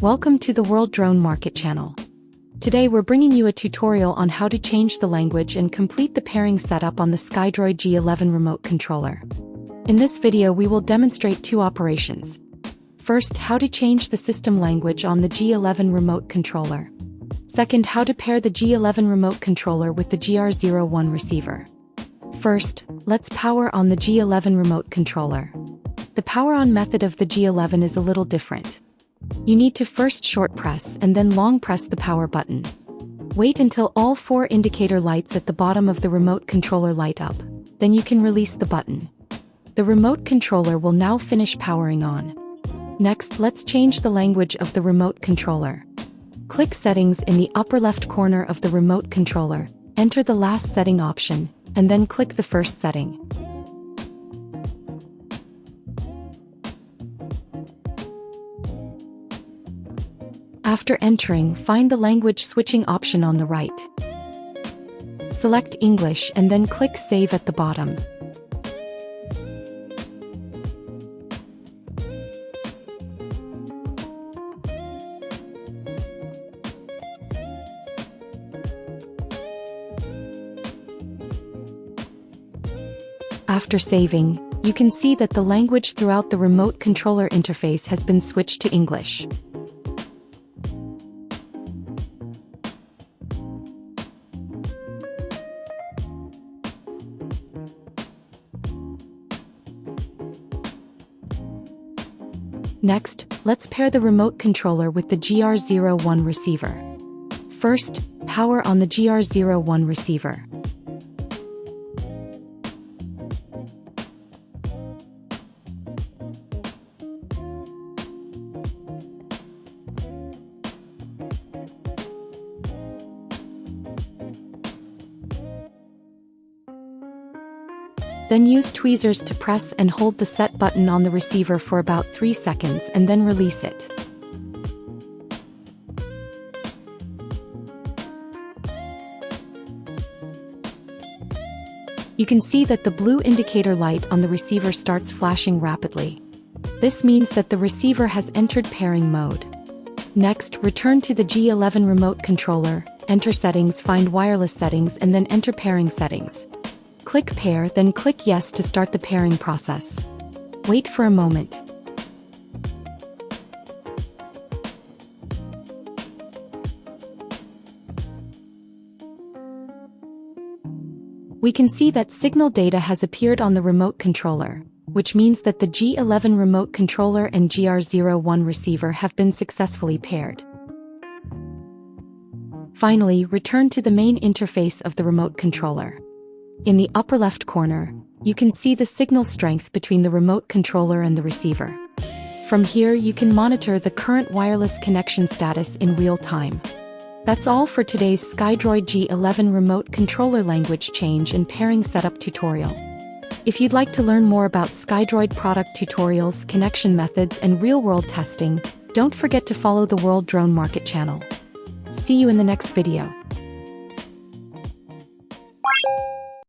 Welcome to the World Drone Market channel. Today we're bringing you a tutorial on how to change the language and complete the pairing setup on the Skydroid G11 remote controller. In this video we will demonstrate two operations. First, how to change the system language on the G11 remote controller. Second, how to pair the G11 remote controller with the GR01 receiver. First, let's power on the G11 remote controller. The power on method of the G11 is a little different. You need to first short press and then long press the power button. Wait until all 4 indicator lights at the bottom of the remote controller light up, then you can release the button. The remote controller will now finish powering on. Next, let's change the language of the remote controller. Click Settings in the upper left corner of the remote controller, enter the last setting option, and then click the first setting. After entering, find the language switching option on the right. Select English and then click Save at the bottom. After saving, you can see that the language throughout the remote controller interface has been switched to English. Next, let's pair the remote controller with the GR01 receiver. First, power on the GR01 receiver. Then use tweezers to press and hold the set button on the receiver for about 3 seconds and then release it. You can see that the blue indicator light on the receiver starts flashing rapidly. This means that the receiver has entered pairing mode. Next, return to the G11 remote controller, enter Settings, find Wireless Settings and then enter Pairing Settings. Click Pair, then click Yes to start the pairing process. Wait for a moment. We can see that signal data has appeared on the remote controller, which means that the G11 remote controller and GR01 receiver have been successfully paired. Finally, return to the main interface of the remote controller. In the upper left corner, you can see the signal strength between the remote controller and the receiver. From here you can monitor the current wireless connection status in real time. That's all for today's Skydroid G11 remote controller language change and pairing setup tutorial. If you'd like to learn more about Skydroid product tutorials, connection methods and real-world testing, don't forget to follow the World Drone Market channel. See you in the next video.